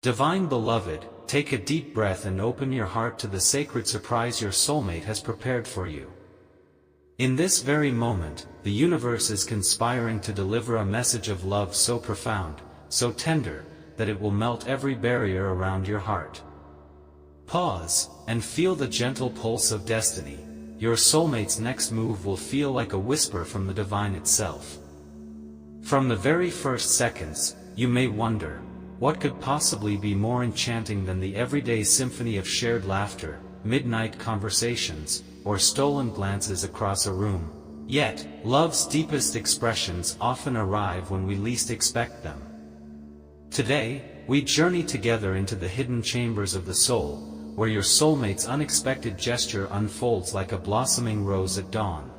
Divine beloved, take a deep breath and open your heart to the sacred surprise your soulmate has prepared for you. In this very moment, the universe is conspiring to deliver a message of love so profound, so tender, that it will melt every barrier around your heart. Pause, and feel the gentle pulse of destiny. Your soulmate's next move will feel like a whisper from the divine itself. From the very first seconds, you may wonder, what could possibly be more enchanting than the everyday symphony of shared laughter, midnight conversations, or stolen glances across a room? Yet, love's deepest expressions often arrive when we least expect them. Today, we journey together into the hidden chambers of the soul, where your soulmate's unexpected gesture unfolds like a blossoming rose at dawn.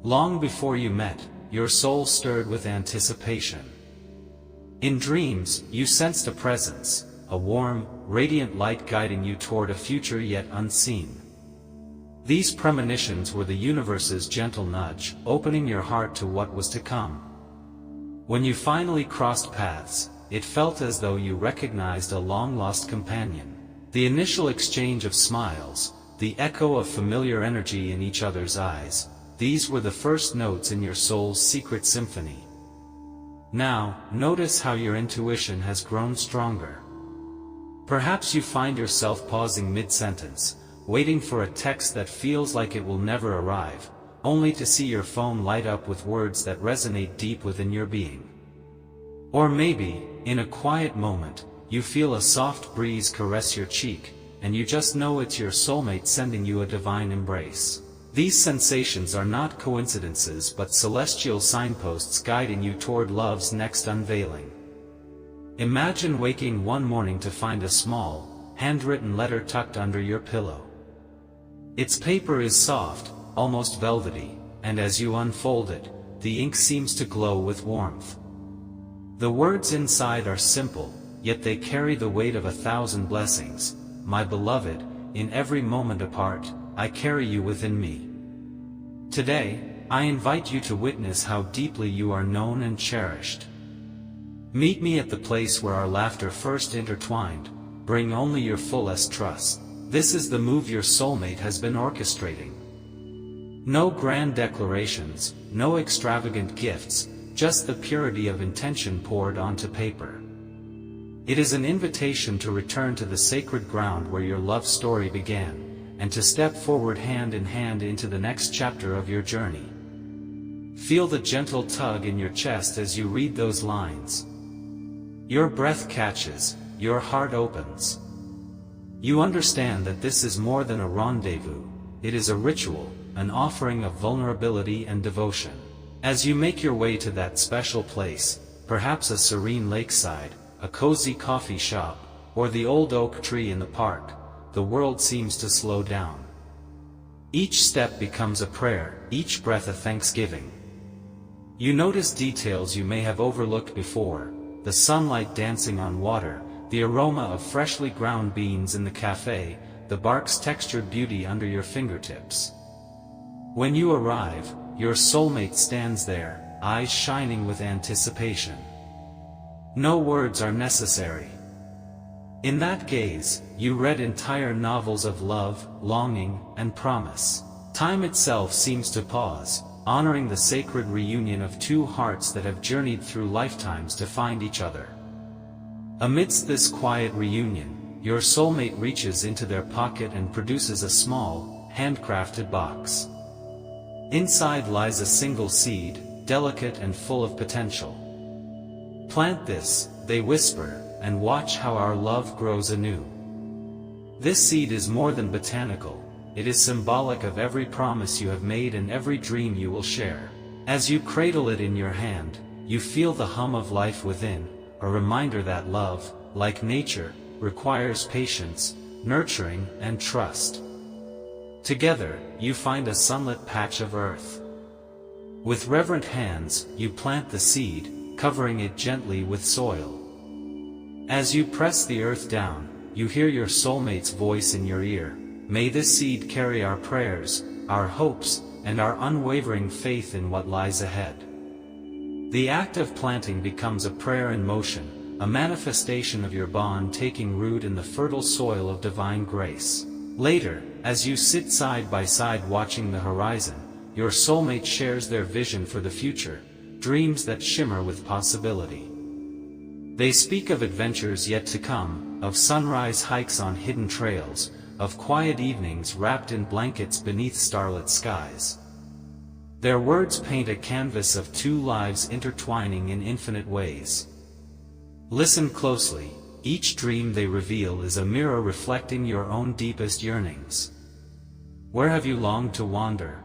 Long before you met, your soul stirred with anticipation. In dreams, you sensed a presence, a warm, radiant light guiding you toward a future yet unseen. These premonitions were the universe's gentle nudge, opening your heart to what was to come. When you finally crossed paths, it felt as though you recognized a long-lost companion. The initial exchange of smiles, the echo of familiar energy in each other's eyes, these were the first notes in your soul's secret symphony. Now, notice how your intuition has grown stronger. Perhaps you find yourself pausing mid-sentence, waiting for a text that feels like it will never arrive, only to see your phone light up with words that resonate deep within your being. Or maybe, in a quiet moment, you feel a soft breeze caress your cheek, and you just know it's your soulmate sending you a divine embrace. These sensations are not coincidences but celestial signposts guiding you toward love's next unveiling. Imagine waking one morning to find a small, handwritten letter tucked under your pillow. Its paper is soft, almost velvety, and as you unfold it, the ink seems to glow with warmth. The words inside are simple, yet they carry the weight of 1,000 blessings. My beloved, in every moment apart, I carry you within me. Today, I invite you to witness how deeply you are known and cherished. Meet me at the place where our laughter first intertwined. Bring only your fullest trust. This is the move your soulmate has been orchestrating. No grand declarations, no extravagant gifts, just the purity of intention poured onto paper. It is an invitation to return to the sacred ground where your love story began, and to step forward hand in hand into the next chapter of your journey. Feel the gentle tug in your chest as you read those lines. Your breath catches, your heart opens. You understand that this is more than a rendezvous, it is a ritual, an offering of vulnerability and devotion. As you make your way to that special place, perhaps a serene lakeside, a cozy coffee shop, or the old oak tree in the park, the world seems to slow down. Each step becomes a prayer, each breath a thanksgiving. You notice details you may have overlooked before, the sunlight dancing on water, the aroma of freshly ground beans in the cafe, the bark's textured beauty under your fingertips. When you arrive, your soulmate stands there, eyes shining with anticipation. No words are necessary. In that gaze, you read entire novels of love, longing, and promise. Time itself seems to pause, honoring the sacred reunion of two hearts that have journeyed through lifetimes to find each other. Amidst this quiet reunion, your soulmate reaches into their pocket and produces a small, handcrafted box. Inside lies a single seed, delicate and full of potential. Plant this, they whisper, and watch how our love grows anew. This seed is more than botanical, it is symbolic of every promise you have made and every dream you will share. As you cradle it in your hand, you feel the hum of life within, a reminder that love, like nature, requires patience, nurturing, and trust. Together, you find a sunlit patch of earth. With reverent hands, you plant the seed, covering it gently with soil. As you press the earth down, you hear your soulmate's voice in your ear. May this seed carry our prayers, our hopes, and our unwavering faith in what lies ahead. The act of planting becomes a prayer in motion, a manifestation of your bond taking root in the fertile soil of divine grace. Later, as you sit side by side watching the horizon, your soulmate shares their vision for the future, dreams that shimmer with possibility. They speak of adventures yet to come, of sunrise hikes on hidden trails, of quiet evenings wrapped in blankets beneath starlit skies. Their words paint a canvas of two lives intertwining in infinite ways. Listen closely, each dream they reveal is a mirror reflecting your own deepest yearnings. Where have you longed to wander?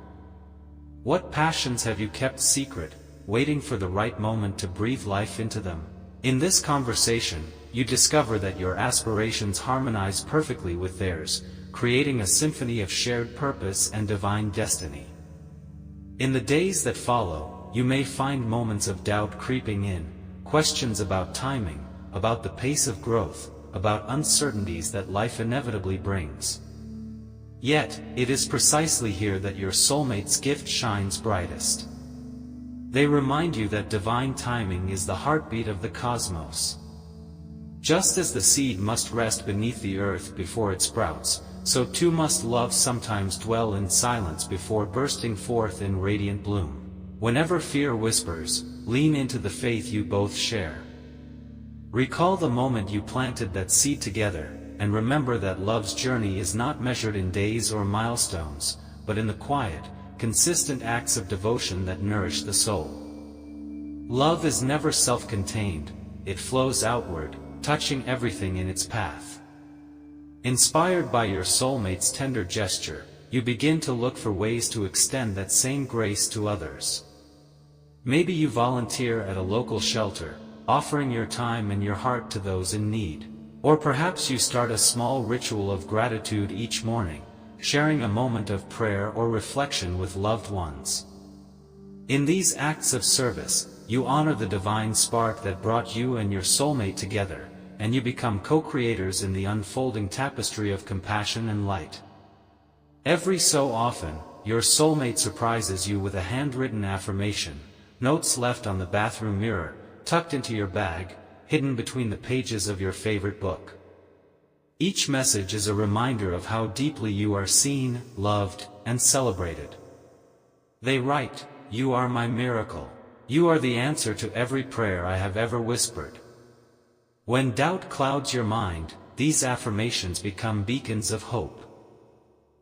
What passions have you kept secret, waiting for the right moment to breathe life into them? In this conversation, you discover that your aspirations harmonize perfectly with theirs, creating a symphony of shared purpose and divine destiny. In the days that follow, you may find moments of doubt creeping in, questions about timing, about the pace of growth, about uncertainties that life inevitably brings. Yet, it is precisely here that your soulmate's gift shines brightest. They remind you that divine timing is the heartbeat of the cosmos. Just as the seed must rest beneath the earth before it sprouts, so too must love sometimes dwell in silence before bursting forth in radiant bloom. Whenever fear whispers, lean into the faith you both share. Recall the moment you planted that seed together, and remember that love's journey is not measured in days or milestones, but in the quiet, consistent acts of devotion that nourish the soul. Love is never self-contained, it flows outward, touching everything in its path. Inspired by your soulmate's tender gesture, you begin to look for ways to extend that same grace to others. Maybe you volunteer at a local shelter, offering your time and your heart to those in need. Or perhaps you start a small ritual of gratitude each morning, sharing a moment of prayer or reflection with loved ones. In these acts of service, you honor the divine spark that brought you and your soulmate together, and you become co-creators in the unfolding tapestry of compassion and light. Every so often, your soulmate surprises you with a handwritten affirmation, notes left on the bathroom mirror, tucked into your bag, hidden between the pages of your favorite book. Each message is a reminder of how deeply you are seen, loved, and celebrated. They write, "You are my miracle. You are the answer to every prayer I have ever whispered." When doubt clouds your mind, these affirmations become beacons of hope.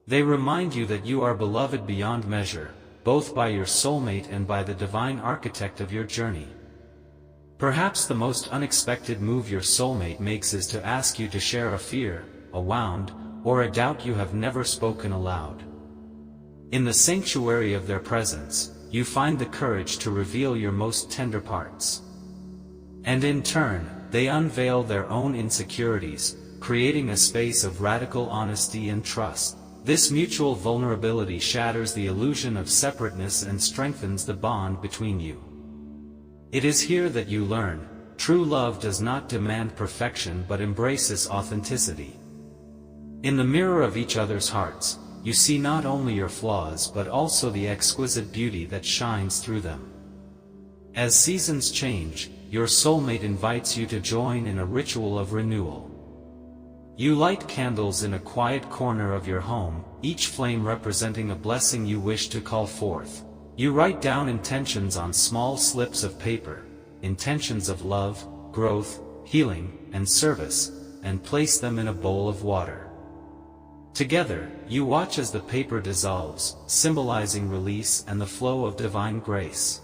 They remind you that you are beloved beyond measure, both by your soulmate and by the divine architect of your journey. Perhaps the most unexpected move your soulmate makes is to ask you to share a fear, a wound, or a doubt you have never spoken aloud. In the sanctuary of their presence, you find the courage to reveal your most tender parts. And in turn, they unveil their own insecurities, creating a space of radical honesty and trust. This mutual vulnerability shatters the illusion of separateness and strengthens the bond between you. It is here that you learn, true love does not demand perfection but embraces authenticity. In the mirror of each other's hearts, you see not only your flaws but also the exquisite beauty that shines through them. As seasons change, your soulmate invites you to join in a ritual of renewal. You light candles in a quiet corner of your home, each flame representing a blessing you wish to call forth. You write down intentions on small slips of paper, intentions of love, growth, healing, and service, and place them in a bowl of water. Together, you watch as the paper dissolves, symbolizing release and the flow of divine grace.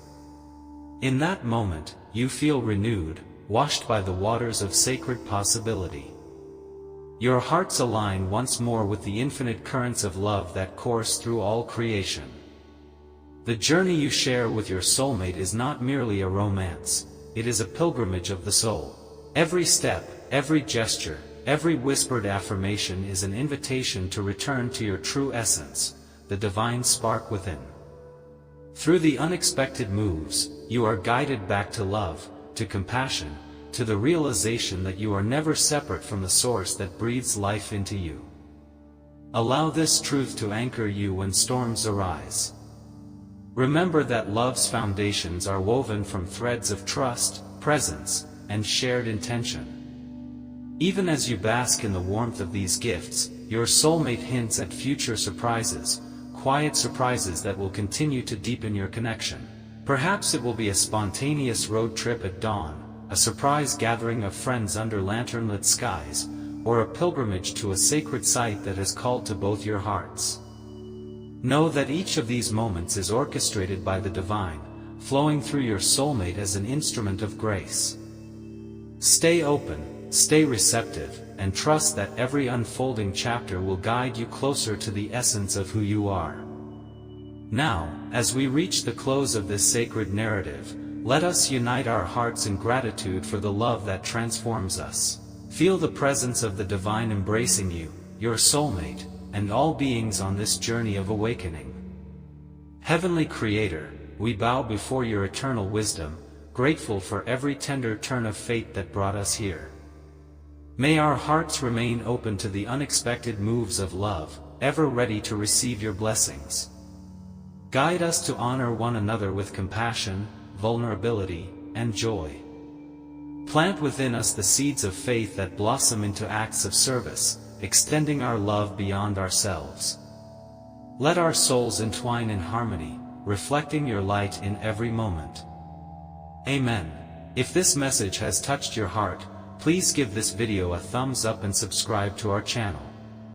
In that moment, you feel renewed, washed by the waters of sacred possibility. Your hearts align once more with the infinite currents of love that course through all creation. The journey you share with your soulmate is not merely a romance, it is a pilgrimage of the soul. Every step, every gesture, every whispered affirmation is an invitation to return to your true essence, the divine spark within. Through the unexpected moves, you are guided back to love, to compassion, to the realization that you are never separate from the source that breathes life into you. Allow this truth to anchor you when storms arise. Remember that love's foundations are woven from threads of trust, presence, and shared intention. Even as you bask in the warmth of these gifts, your soulmate hints at future surprises, quiet surprises that will continue to deepen your connection. Perhaps it will be a spontaneous road trip at dawn, a surprise gathering of friends under lantern-lit skies, or a pilgrimage to a sacred site that has called to both your hearts. Know that each of these moments is orchestrated by the divine, flowing through your soulmate as an instrument of grace. Stay open, stay receptive, and trust that every unfolding chapter will guide you closer to the essence of who you are. Now, as we reach the close of this sacred narrative, let us unite our hearts in gratitude for the love that transforms us. Feel the presence of the divine embracing you, your soulmate, and all beings on this journey of awakening. Heavenly Creator, we bow before your eternal wisdom, grateful for every tender turn of fate that brought us here. May our hearts remain open to the unexpected moves of love, ever ready to receive your blessings. Guide us to honor one another with compassion, vulnerability, and joy. Plant within us the seeds of faith that blossom into acts of service, extending our love beyond ourselves. Let our souls entwine in harmony, reflecting your light in every moment. Amen. If this message has touched your heart, please give this video a thumbs up and subscribe to our channel.